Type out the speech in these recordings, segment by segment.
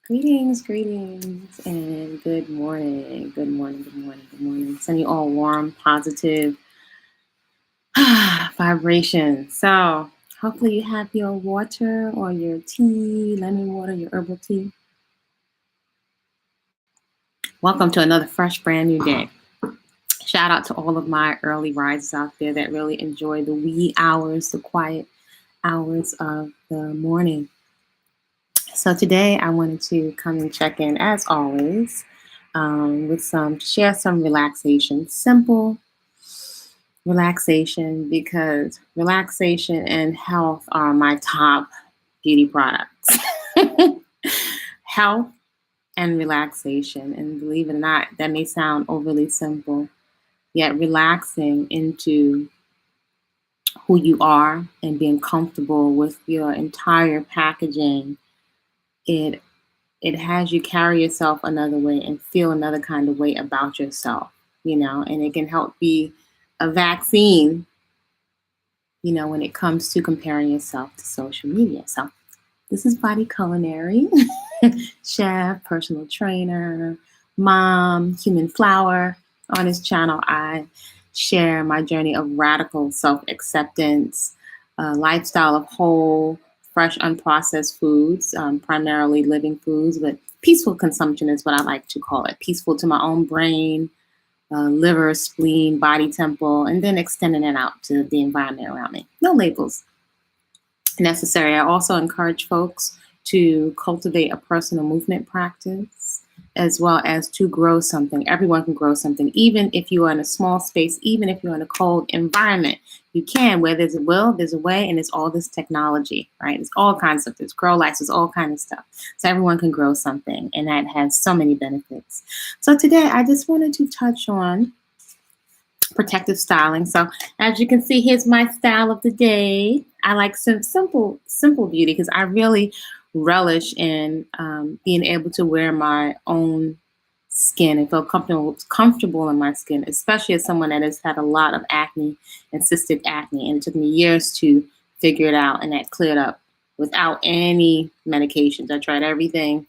Greetings, and good morning. Good morning. Send you all warm, positive vibrations. So, hopefully, you have your water or your tea, lemon water, your herbal tea. Welcome to another fresh, brand new day. Shout out to all of my early risers out there that really enjoy the wee hours, the quiet hours of the morning. So today I wanted to come and check in, as always, with share some relaxation, simple relaxation, because relaxation and health are my top beauty products. Health and relaxation, and believe it or not, that may sound overly simple, yet relaxing into who you are and being comfortable with your entire packaging, it it has you carry yourself another way and feel another kind of way about yourself, and it can help be a vaccine, when it comes to comparing yourself to social media. So this is Body-Culinary, chef, personal trainer, mom, human flower. On this channel, I share my journey of radical self-acceptance, lifestyle of whole, fresh, unprocessed foods, primarily living foods, but peaceful consumption is what I like to call it. Peaceful to my own brain, liver, spleen, body temple, and then extending it out to the environment around me. No labels necessary. I also encourage folks to cultivate a personal movement practice, as well as to grow something. Everyone can grow something, even if you are in a small space, even if you're in a cold environment. You can. Where there's a will, there's a way, and it's all this technology, right? It's all kinds of there's grow lights, there's all kinds of stuff. So everyone can grow something, and that has so many benefits. So today, I just wanted to touch on protective styling. So as you can see, here's my style of the day. I like some simple beauty because I really relish in being able to wear my own skin and feel comfortable in my skin, especially as someone that has had a lot of acne and cystic acne. And it took me years to figure it out, and that cleared up without any medications. I tried everything,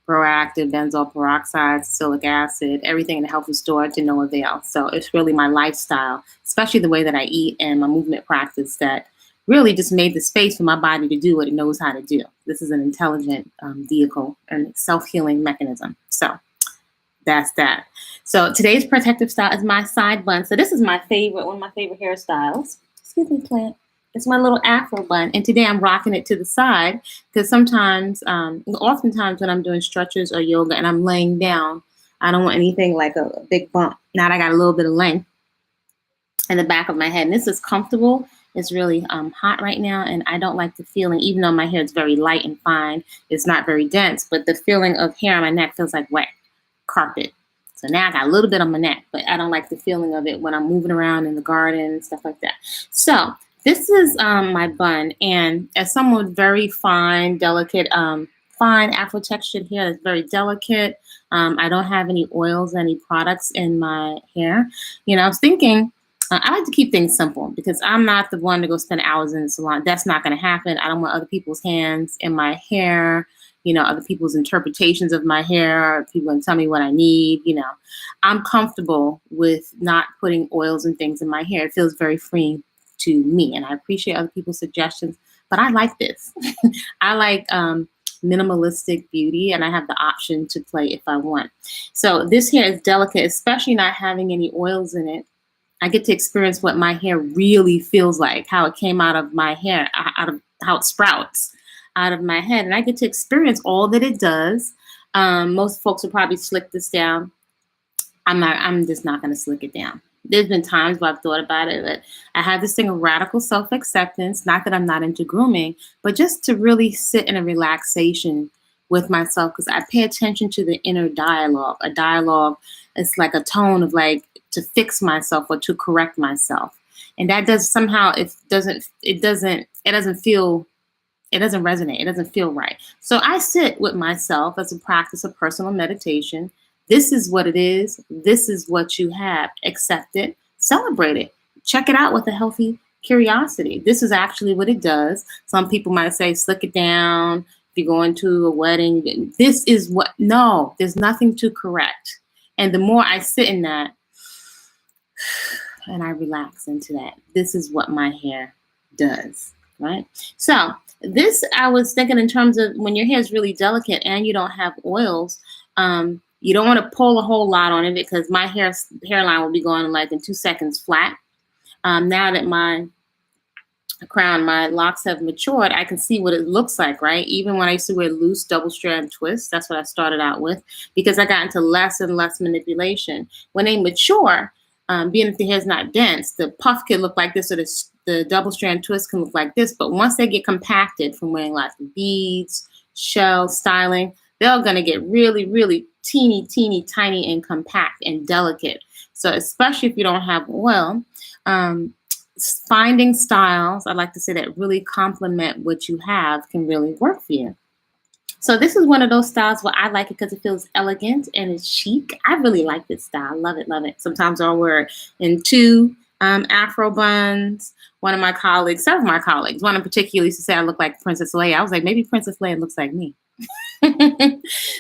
proactive, benzoyl peroxide, salicylic acid, everything in the health store, to no avail. So it's really my lifestyle, especially the way that I eat and my movement practice, that really just made the space for my body to do what it knows how to do. This is an intelligent vehicle and self-healing mechanism. So that's that. So today's protective style is my side bun. So this is my favorite, one of my favorite hairstyles. Excuse me, plant. It's my little Afro bun, and today I'm rocking it to the side because oftentimes when I'm doing stretches or yoga and I'm laying down, I don't want anything like a big bump. Now that I got a little bit of length in the back of my head, and this is comfortable. It's really hot right now, and I don't like the feeling, even though my hair is very light and fine, it's not very dense, but the feeling of hair on my neck feels like wet carpet. So now I got a little bit on my neck, but I don't like the feeling of it when I'm moving around in the garden and stuff like that. So this is my bun, and as someone with very fine, delicate, fine Afro textured hair that's very delicate, I don't have any oils, any products in my hair. I was thinking, I like to keep things simple because I'm not the one to go spend hours in the salon. That's not going to happen. I don't want other people's hands in my hair, other people's interpretations of my hair. People can tell me what I need. I'm comfortable with not putting oils and things in my hair. It feels very freeing to me, and I appreciate other people's suggestions, but I like this. I like minimalistic beauty, and I have the option to play if I want. So this hair is delicate, especially not having any oils in it. I get to experience what my hair really feels like, how it came out of my hair, out of how it sprouts out of my head, and I get to experience all that it does. Most folks will probably slick this down. I'm just not going to slick it down. There's been times where I've thought about it, but I have this thing of radical self-acceptance, not that I'm not into grooming, but just to really sit in a relaxation with myself, because I pay attention to the inner dialogue. A dialogue is like a tone of like to fix myself or to correct myself. And that does somehow, it doesn't resonate. It doesn't feel right. So I sit with myself as a practice of personal meditation. This is what it is. This is what you have. Accept it. Celebrate it. Check it out with a healthy curiosity. This is actually what it does. Some people might say, slick it down, you're going to a wedding, this is what, no, there's nothing to correct. And the more I sit in that and I relax into that, this is what my hair does, right? So this, I was thinking in terms of when your hair is really delicate and you don't have oils, you don't want to pull a whole lot on it because my hairline will be going like in 2 seconds flat. Now that my locks have matured, I can see what it looks like, right? Even when I used to wear loose double strand twists, that's what I started out with, because I got into less and less manipulation. When they mature, being that the hair is not dense, the puff can look like this, or the double strand twist can look like this. But once they get compacted from wearing lots of beads, shell, styling, they're going to get really, really teeny, teeny, tiny, and compact and delicate. So especially if you don't have oil, finding styles, I like to say, that really complement what you have can really work for you. So this is one of those styles where I like it because it feels elegant and it's chic. I really like this style. Love it, love it. Sometimes I'll wear it in 2 Afro buns. Several of my colleagues, one in particular used to say I look like Princess Leia. I was like, maybe Princess Leia looks like me.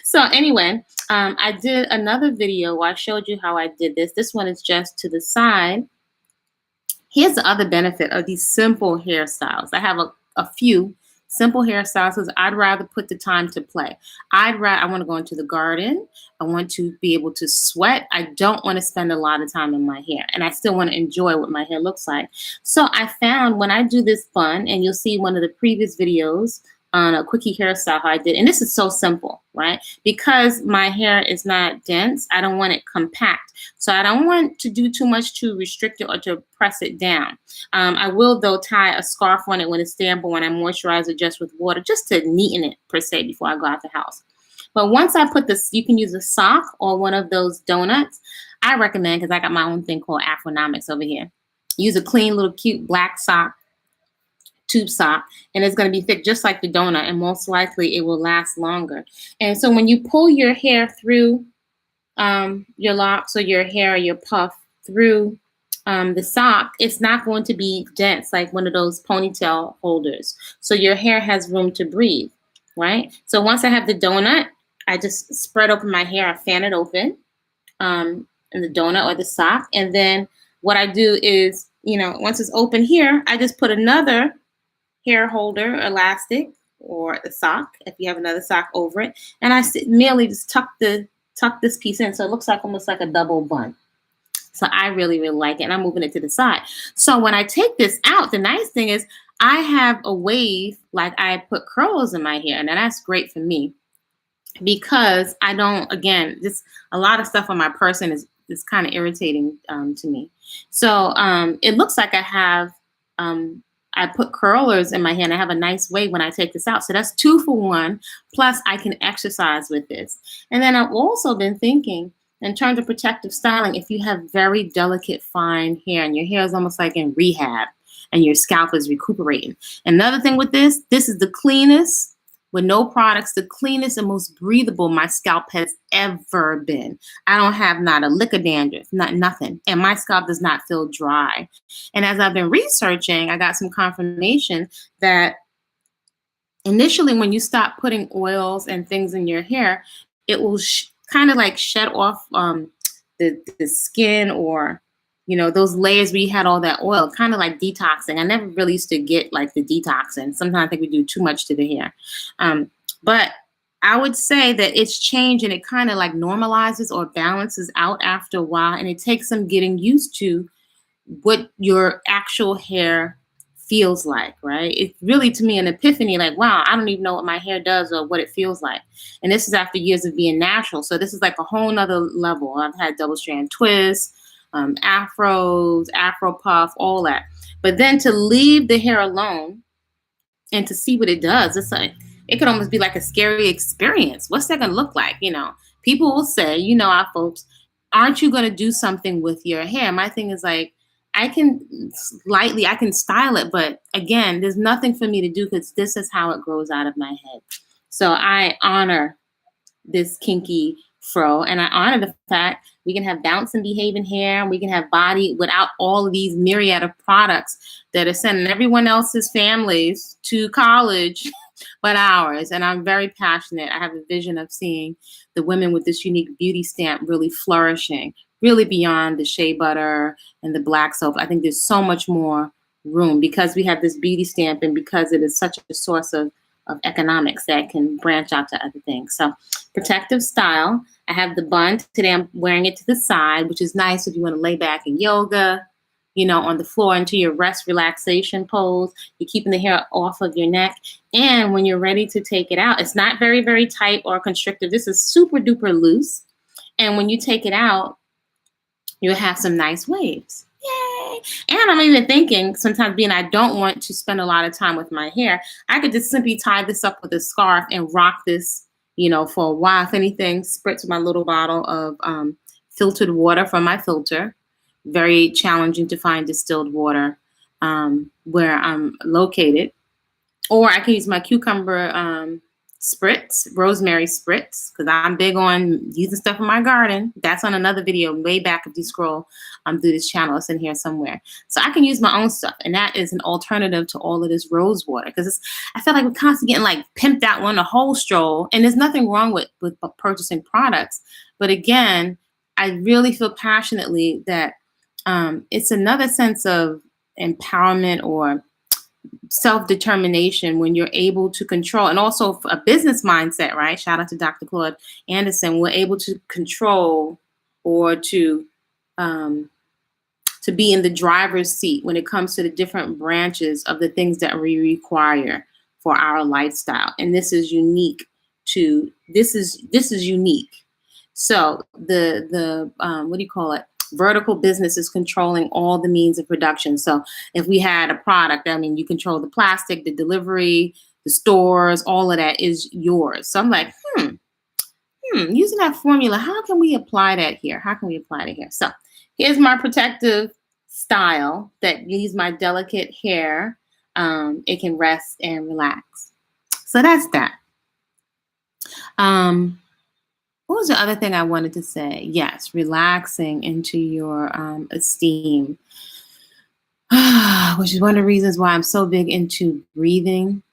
So anyway, I did another video where I showed you how I did this. This one is just to the side. Here's the other benefit of these simple hairstyles. I have a few simple hairstyles because I'd rather put the time to play. I want to go into the garden. I want to be able to sweat. I don't want to spend a lot of time in my hair, and I still want to enjoy what my hair looks like. So I found when I do this bun, and you'll see one of the previous videos on a quickie hairstyle how I did, and this is so simple, right? Because my hair is not dense, I don't want it compact. So I don't want to do too much to restrict it or to press it down. I will, though, tie a scarf on it when it's damp or when I moisturize it just with water, just to neaten it, per se, before I go out the house. But once I put this, you can use a sock or one of those donuts. I recommend, because I got my own thing called Afronomics over here. Use a clean little cute black sock, tube sock, and it's going to be thick just like the donut, and most likely it will last longer. And so when you pull your hair through your locks or your hair or your puff through the sock, it's not going to be dense like one of those ponytail holders. So your hair has room to breathe, right? So once I have the donut, I just spread open my hair, I fan it open in the donut or the sock. And then what I do is, once it's open here, I just put another hair holder elastic or a sock, if you have another sock over it, and I merely just tuck this piece in, so it looks like almost like a double bun. So I really, really like it, and I'm moving it to the side. So when I take this out, the nice thing is I have a wave, like I put curls in my hair, and that's great for me because I don't, again, just a lot of stuff on my person is kind of irritating to me. So it looks like I have I put curlers in my hair, and I have a nice wave when I take this out. So that's 2 for 1. Plus, I can exercise with this. And then I've also been thinking, in terms of protective styling, if you have very delicate, fine hair, and your hair is almost like in rehab, and your scalp is recuperating. Another thing with this is the cleanest, with no products, the cleanest and most breathable my scalp has ever been. I don't have not a lick of dandruff, nothing. And my scalp does not feel dry. And as I've been researching, I got some confirmation that initially when you stop putting oils and things in your hair, it will kind of like shed off the skin, or those layers where you had all that oil, kind of like detoxing. I never really used to get like the detoxing. Sometimes I think we do too much to the hair. But I would say that it's changed, and it kind of like normalizes or balances out after a while. And it takes some getting used to what your actual hair feels like, right? It's really, to me, an epiphany, like, wow, I don't even know what my hair does or what it feels like. And this is after years of being natural. So this is like a whole nother level. I've had double strand twists, afros, afro puff, all that. But then to leave the hair alone and to see what it does, it's like, it could almost be like a scary experience. What's that going to look like? People will say, our folks, aren't you going to do something with your hair? My thing is like, I can style it, but again, there's nothing for me to do because this is how it grows out of my head. So I honor this kinky fro, and I honor the fact we can have bouncing, behaving hair, and we can have body without all of these myriad of products that are sending everyone else's families to college but ours. And I'm very passionate. I have a vision of seeing the women with this unique beauty stamp really flourishing, really beyond the shea butter and the black soap. I think there's so much more room because we have this beauty stamp and because it is such a source of economics that can branch out to other things. So protective style. I have the bun. Today I'm wearing it to the side, which is nice if you want to lay back in yoga, you know, on the floor into your rest relaxation pose. You're keeping the hair off of your neck. And when you're ready to take it out, it's not very, very tight or constrictive. This is super duper loose. And when you take it out, you'll have some nice waves. Yay. And I'm even thinking sometimes being I don't want to spend a lot of time with my hair, I could just simply tie this up with a scarf and rock this, you know, for a while. If anything, spritz my little bottle of filtered water from my filter. Very challenging to find distilled water where I'm located. Or I can use my cucumber spritz, rosemary spritz, because I'm big on using stuff in my garden. That's on another video way back if you scroll through this channel. It's in here somewhere. So I can use my own stuff. And that is an alternative to all of this rose water. Because I feel like we're constantly getting like pimped out on a whole stroll. And there's nothing wrong with purchasing products. But again, I really feel passionately that it's another sense of empowerment or self-determination when you're able to control, and also a business mindset, right? Shout out to Dr. Claude Anderson. We're able to control or to be in the driver's seat when it comes to the different branches of the things that we require for our lifestyle. And this is unique to this is unique. So the what do you call it? Vertical business is controlling all the means of production. So if we had a product, I mean, you control the plastic, the delivery, the stores, all of that is yours. So I'm like, using that formula, how can we apply that here? How can we apply it here? So here's my protective style that leaves my delicate hair. It can rest and relax. So that's that. What was the other thing I wanted to say? Yes, relaxing into your esteem, which is one of the reasons why I'm so big into breathing.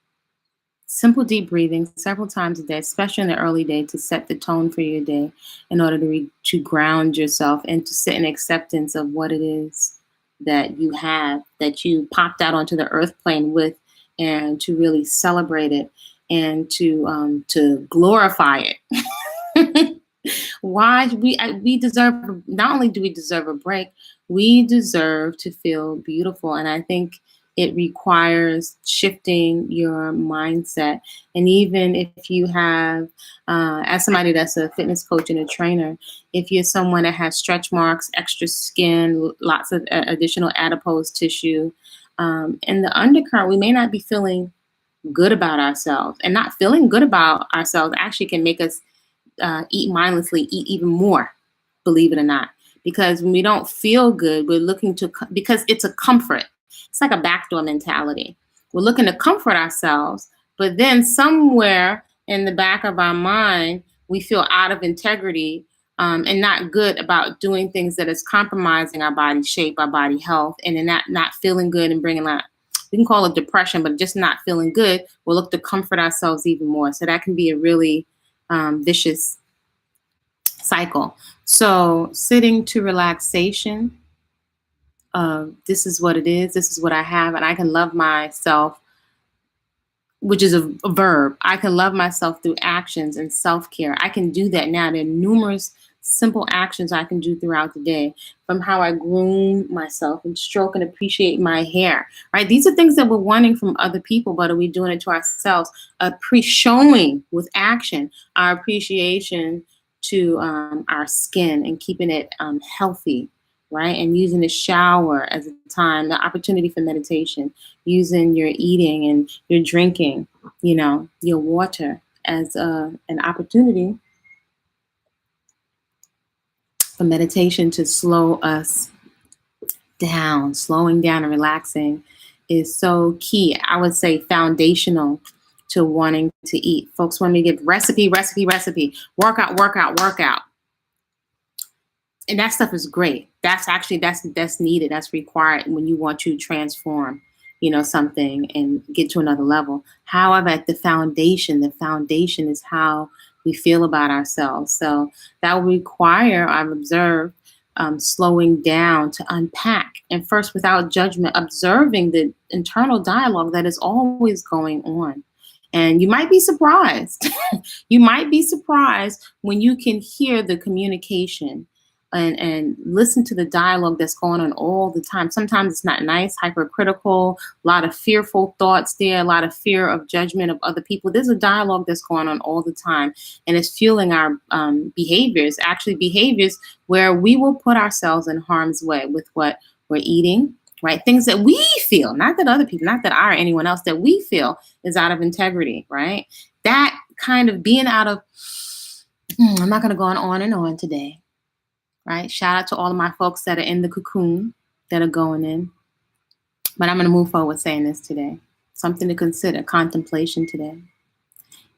Simple, deep breathing several times a day, especially in the early day, to set the tone for your day in order to ground yourself and to sit in acceptance of what it is that you have, that you popped out onto the earth plane with, and to really celebrate it and to glorify it. Why we deserve, not only do we deserve a break, we deserve to feel beautiful. And I think it requires shifting your mindset. And even if you have, as somebody that's a fitness coach and a trainer, if you're someone that has stretch marks, extra skin, lots of additional adipose tissue, in the undercurrent, we may not be feeling good about ourselves. And not feeling good about ourselves actually can make us eat mindlessly, eat even more, believe it or not. Because when we don't feel good, we're looking to, because it's a comfort. It's like a backdoor mentality. We're looking to comfort ourselves, but then somewhere in the back of our mind, we feel out of integrity and not good about doing things that is compromising our body shape, our body health, and then not feeling good and bringing that, we can call it depression, but just not feeling good, we'll look to comfort ourselves even more. So that can be a really vicious cycle. So sitting to relaxation, this is what it is. This is what I have. And I can love myself, which is a verb. I can love myself through actions and self-care. I can do that now. There are numerous simple actions I can do throughout the day, from how I groom myself and stroke and appreciate my hair, right? These are things that we're wanting from other people, but are we doing it to ourselves? Showing with action our appreciation to our skin and keeping it healthy, right? And using the shower as a time, the opportunity for meditation, using your eating and your drinking, you know, your water as an opportunity for meditation to slow us down. Slowing down and relaxing is so key. I would say foundational to wanting to eat. Folks want me to give recipe, workout. And that stuff is great. That's needed. That's required when you want to transform something and get to another level. However, at the foundation is how we feel about ourselves. So that will require, I've observed, slowing down to unpack and first, without judgment, observing the internal dialogue that is always going on. And you might be surprised. You might be surprised when you can hear the communication and listen to the dialogue that's going on all the time. Sometimes it's not nice, hypercritical, a lot of fearful thoughts there, a lot of fear of judgment of other people. There's a dialogue that's going on all the time, and it's fueling our behaviors, actually behaviors where we will put ourselves in harm's way with what we're eating, right? Things that we feel, not that other people, not that I or anyone else, that we feel is out of integrity, right? That kind of being out of, I'm not going to go on and on today. Right? Shout out to all of my folks that are in the cocoon, that are going in. But I'm going to move forward saying this today. Something to consider, contemplation today.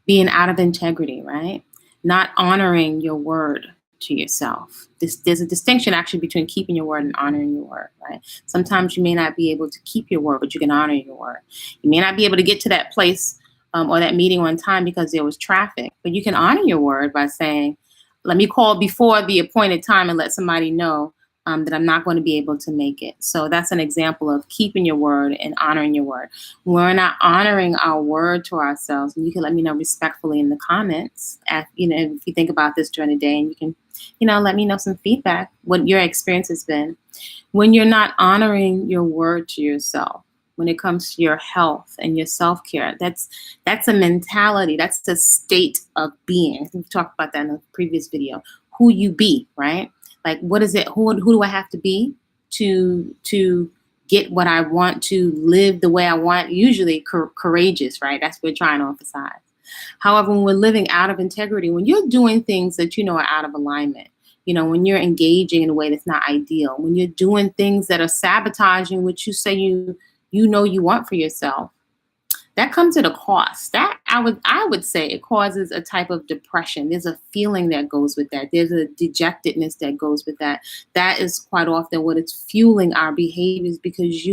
Being out of integrity, right? Not honoring your word to yourself. There's a distinction actually between keeping your word and honoring your word, right? Sometimes you may not be able to keep your word, but you can honor your word. You may not be able to get to that place or that meeting on time because there was traffic, but you can honor your word by saying, let me call before the appointed time and let somebody know that I'm not going to be able to make it. So that's an example of keeping your word and honoring your word. We're not honoring our word to ourselves. And you can let me know respectfully in the comments, if you think about this during the day, and you can, let me know some feedback, what your experience has been. When you're not honoring your word to yourself, when it comes to your health and your self-care, that's a mentality. That's a state of being. We talked about that in the previous video. Who you be, right? Like, what is it? Who do I have to be to get what I want, to live the way I want? Usually courageous, right? That's what we're trying to emphasize. However, when we're living out of integrity, when you're doing things that are out of alignment, when you're engaging in a way that's not ideal, when you're doing things that are sabotaging what you say you want for yourself, that comes at a cost. That I would say it causes a type of depression. There's a feeling that goes with that. There's a dejectedness that goes with that. That is quite often what is fueling our behaviors, because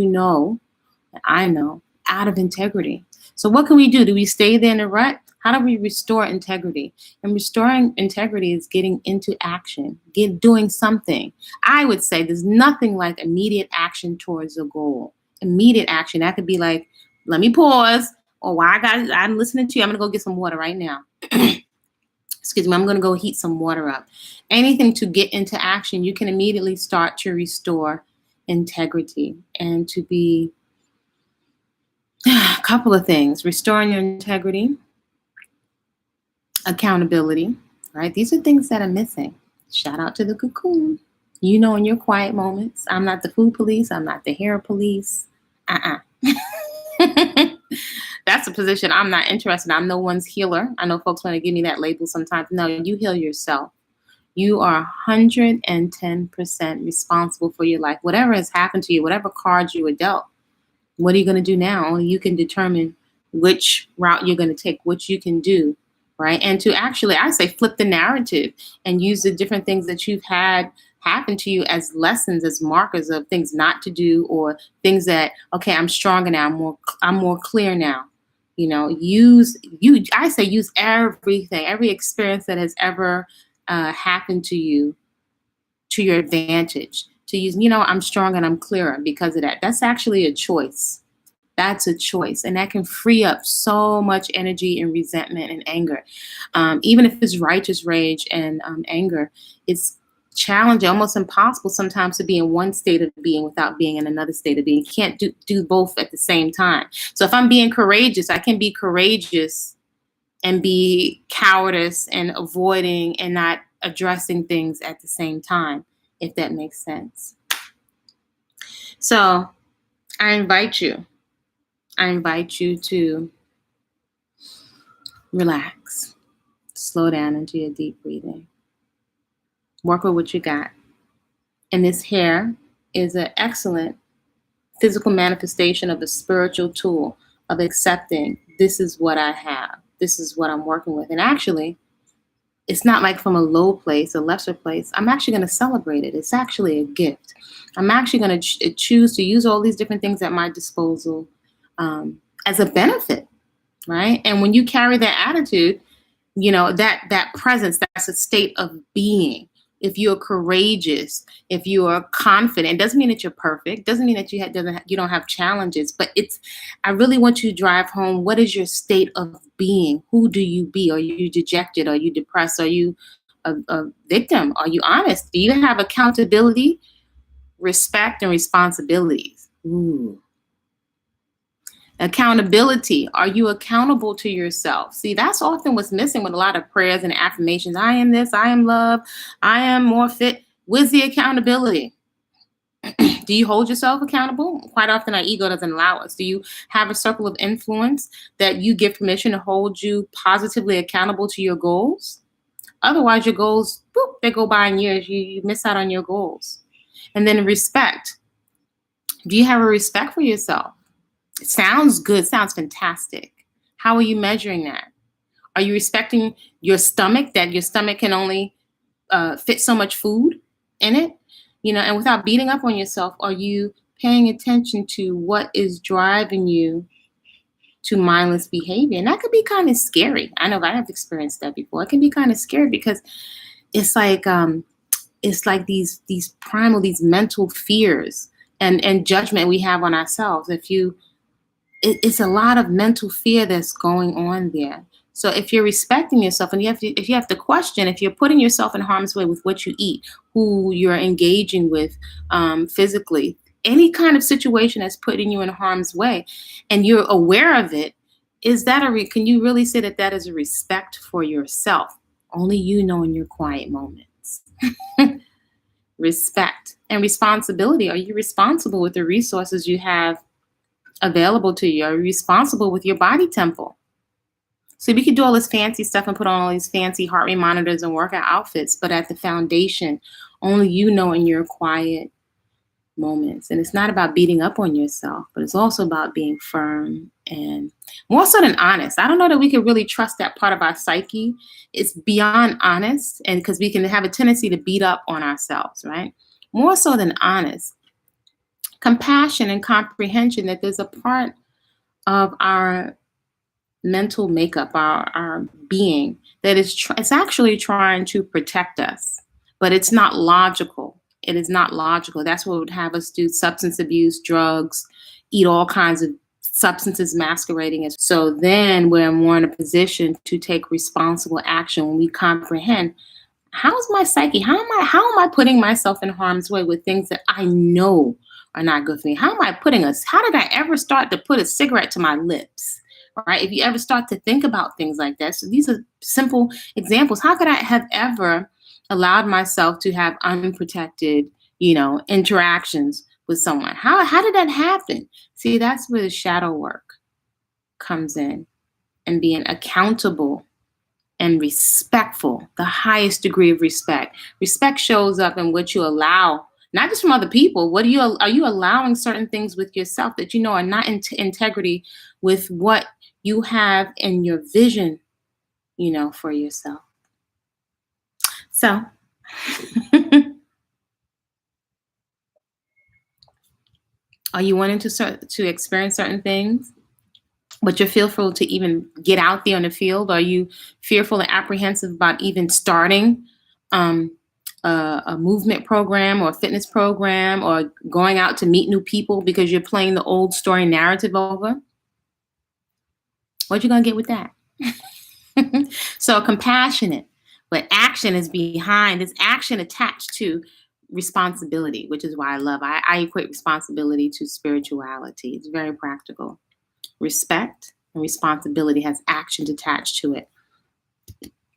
I know, out of integrity. So what can we do? Do we stay there in the rut? How do we restore integrity? And restoring integrity is getting into action, doing something. I would say there's nothing like immediate action towards a goal. Immediate action. That could be like, let me pause, or I'm listening to you. I'm going to go get some water right now. Excuse me. I'm going to go heat some water up. Anything to get into action, you can immediately start to restore integrity and to be a couple of things. Restoring your integrity, accountability, right? These are things that are missing. Shout out to the cocoon. In your quiet moments, I'm not the food police. I'm not the hair police. That's a position I'm not interested in. I'm no one's healer. I know folks want to give me that label sometimes. No, you heal yourself. You are 110% responsible for your life. Whatever has happened to you, whatever cards you were dealt, what are you going to do now? Only you can determine which route you're going to take, what you can do, right? And to actually, I say, flip the narrative and use the different things that you've had happen to you as lessons, as markers of things not to do, or things that, okay, I'm stronger now, I'm more clear now. Use everything, every experience that has ever happened to you to your advantage. To use, I'm stronger and I'm clearer because of that. That's actually a choice. That's a choice. And that can free up so much energy and resentment and anger. Even if it's righteous rage and anger, it's challenging, almost impossible sometimes to be in one state of being without being in another state of being. You can't do both at the same time. So if I'm being courageous, I can be courageous and be cowardice and avoiding and not addressing things at the same time, if that makes sense. So I invite you to relax, slow down into your deep breathing. Work with what you got. And this hair is an excellent physical manifestation of a spiritual tool of accepting, this is what I have. This is what I'm working with. And actually, it's not like from a low place, a lesser place. I'm actually going to celebrate it. It's actually a gift. I'm actually going to choose to use all these different things at my disposal as a benefit, right? And when you carry that attitude, that presence, that's a state of being. If you're courageous, if you are confident, it doesn't mean that you're perfect. Doesn't mean that you don't have challenges. But I really want you to drive home. What is your state of being? Who do you be? Are you dejected? Are you depressed? Are you a victim? Are you honest? Do you have accountability, respect, and responsibilities? Ooh. Accountability. Are you accountable to yourself? See, that's often what's missing with a lot of prayers and affirmations. I am this, I am love, I am more fit. Where's the accountability? Do you hold yourself accountable? Quite often our ego doesn't allow us. Do you have a circle of influence that you give permission to hold you positively accountable to your goals? Otherwise, your goals, boop, they go by in years. You miss out on your goals. And then respect. Do you have a respect for yourself? It sounds good, sounds fantastic. How are you measuring that? Are you respecting your stomach, that your stomach can only fit so much food in it? And without beating up on yourself, are you paying attention to what is driving you to mindless behavior? And that could be kind of scary. I know I have experienced that before. It can be kind of scary because it's like these primal, these mental fears and judgment we have on ourselves. It's a lot of mental fear that's going on there. So if you're respecting yourself, and if you have to question, if you're putting yourself in harm's way with what you eat, who you're engaging with physically, any kind of situation that's putting you in harm's way, and you're aware of it, can you really say that is a respect for yourself? Only you know in your quiet moments. Respect and responsibility. Are you responsible with the resources you have available to you? Are you responsible with your body temple? So we could do all this fancy stuff and put on all these fancy heart rate monitors and workout outfits, but at the foundation, only you know in your quiet moments. And it's not about beating up on yourself, but it's also about being firm and more so than honest. I don't know that we can really trust that part of our psyche. It's beyond honest, and because we can have a tendency to beat up on ourselves, right? More so than honest. Compassion and comprehension, that there's a part of our mental makeup, our being, that it's actually trying to protect us, but it's not logical. It is not logical. That's what would have us do substance abuse, drugs, eat all kinds of substances masquerading as. So then we're more in a position to take responsible action when we comprehend, how's my psyche? How am I putting myself in harm's way with things that I know are not good for me? How did I ever start to put a cigarette to my lips? Right? If you ever start to think about things like that. So these are simple examples. How could I have ever allowed myself to have unprotected, interactions with someone? How did that happen? See, that's where the shadow work comes in, and being accountable and respectful, the highest degree of respect. Respect shows up in what you allow, not just from other people. Are you allowing certain things with yourself that are not in integrity with what you have in your vision, for yourself? So, are you wanting to experience certain things, but you're fearful to even get out there in the field? Are you fearful and apprehensive about even starting a movement program or a fitness program, or going out to meet new people because you're playing the old story narrative over? What you gonna get with that? So compassionate, but action is behind. There's action attached to responsibility, which is why I equate responsibility to spirituality. It's very practical. Respect and responsibility has actions attached to it.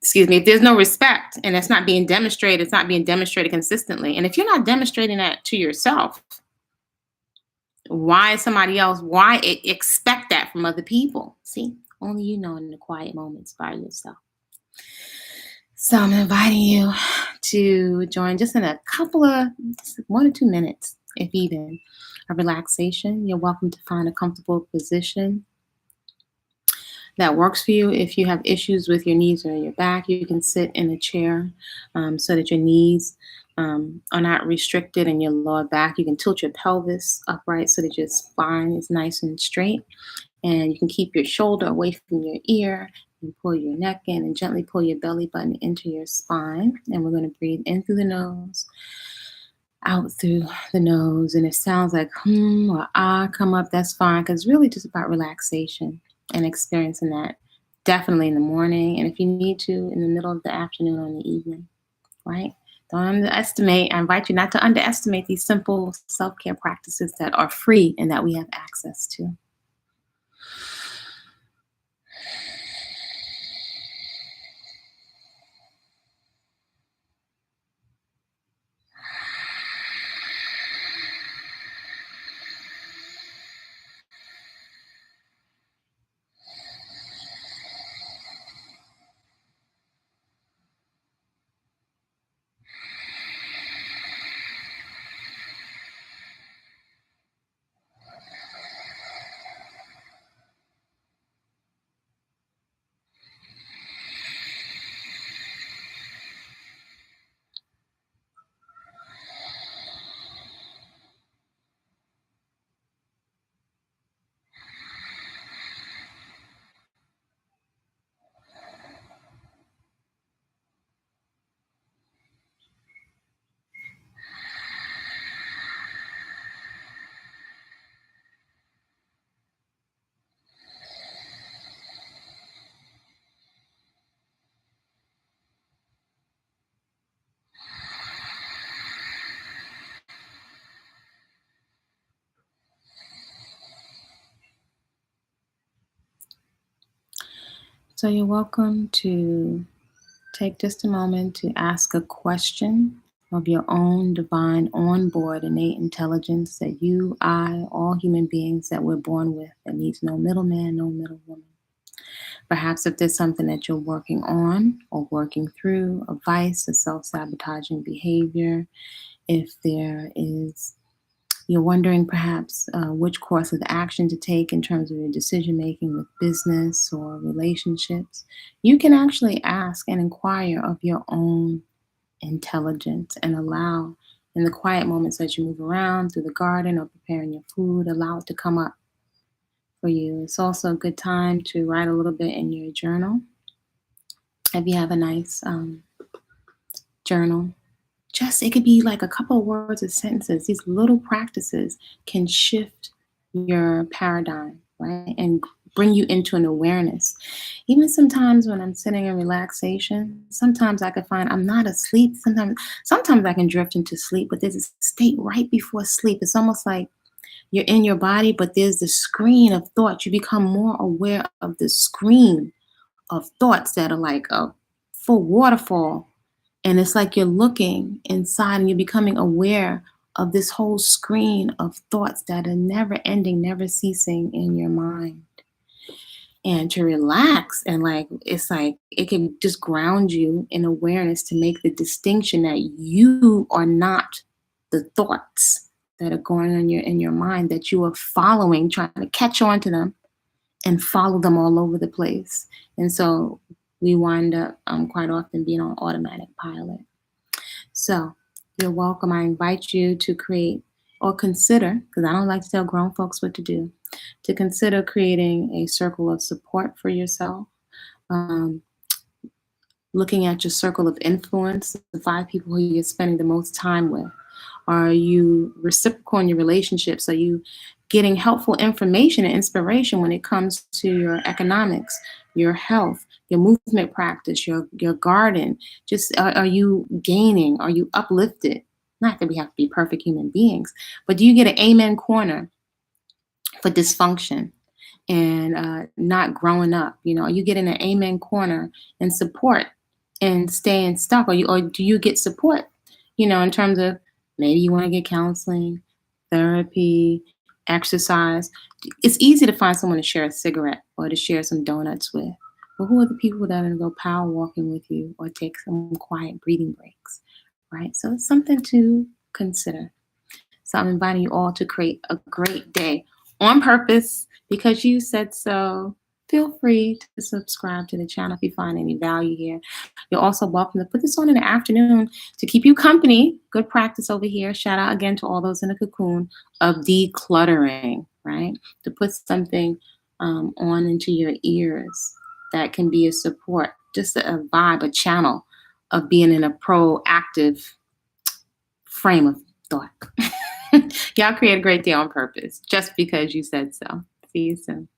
Excuse me. If there's no respect and it's not being demonstrated, it's not being demonstrated consistently. And if you're not demonstrating that to yourself, why expect that from other people? See, only you know in the quiet moments by yourself. So I'm inviting you to join just in a couple of 1 or 2 minutes, if even, of relaxation. You're welcome to find a comfortable position that works for you. If you have issues with your knees or your back, you can sit in a chair so that your knees are not restricted in your lower back. You can tilt your pelvis upright so that your spine is nice and straight. And you can keep your shoulder away from your ear and pull your neck in and gently pull your belly button into your spine. And we're going to breathe in through the nose, out through the nose. And it sounds like or ah come up, that's fine, because it's really just about relaxation and experiencing that definitely in the morning. And if you need to, in the middle of the afternoon or in the evening, right? Don't underestimate. I invite you not to underestimate these simple self care practices that are free and that we have access to. So you're welcome to take just a moment to ask a question of your own divine onboard innate intelligence that you, I, all human beings that we're born with, that needs no middleman, no middlewoman. Perhaps if there's something that you're working on or working through, a vice, a self-sabotaging behavior, if there is, you're wondering perhaps which course of action to take in terms of your decision making with business or relationships, you can actually ask and inquire of your own intelligence and allow, in the quiet moments as you move around through the garden or preparing your food, allow it to come up for you. It's also a good time to write a little bit in your journal. If you have a nice journal, just it could be like a couple of words or sentences. These little practices can shift your paradigm, right? And bring you into an awareness. Even sometimes when I'm sitting in relaxation, sometimes I can find I'm not asleep. Sometimes I can drift into sleep, but there's a state right before sleep. It's almost like you're in your body, but there's the screen of thoughts. You become more aware of the screen of thoughts that are like a full waterfall. And it's like you're looking inside and you're becoming aware of this whole screen of thoughts that are never ending, never ceasing in your mind. And to relax and like, it's like it can just ground you in awareness to make the distinction that you are not the thoughts that are going on in your mind, that you are following, trying to catch on to them and follow them all over the place. And so we wind up quite often being on automatic pilot. So you're welcome. I invite you to create or consider, because I don't like to tell grown folks what to do, to consider creating a circle of support for yourself. Um, Looking at your circle of influence, the 5 people who you're spending the most time with. Are you reciprocal in your relationships? Are you getting helpful information and inspiration when it comes to your economics, your health, your movement practice, your garden? Just are you gaining? Are you uplifted? Not that we have to be perfect human beings, but do you get an amen corner for dysfunction and not growing up? You know, are you getting an amen corner and support and staying stuck? Or do you get support, you know, in terms of maybe you want to get counseling, therapy, exercise? It's easy to find someone to share a cigarette or to share some donuts with. But who are the people that are going to go power walking with you or take some quiet breathing breaks, right? So it's something to consider. So I'm inviting you all to create a great day on purpose because you said so. feel free to subscribe to the channel if you find any value here. You're also welcome to put this on in the afternoon to keep you company. Good practice over here. Shout out again to all those in the cocoon of decluttering, right? To put something on into your ears that can be a support, just a vibe, a channel of being in a proactive frame of thought. Y'all create a great day on purpose just because you said so. See you soon.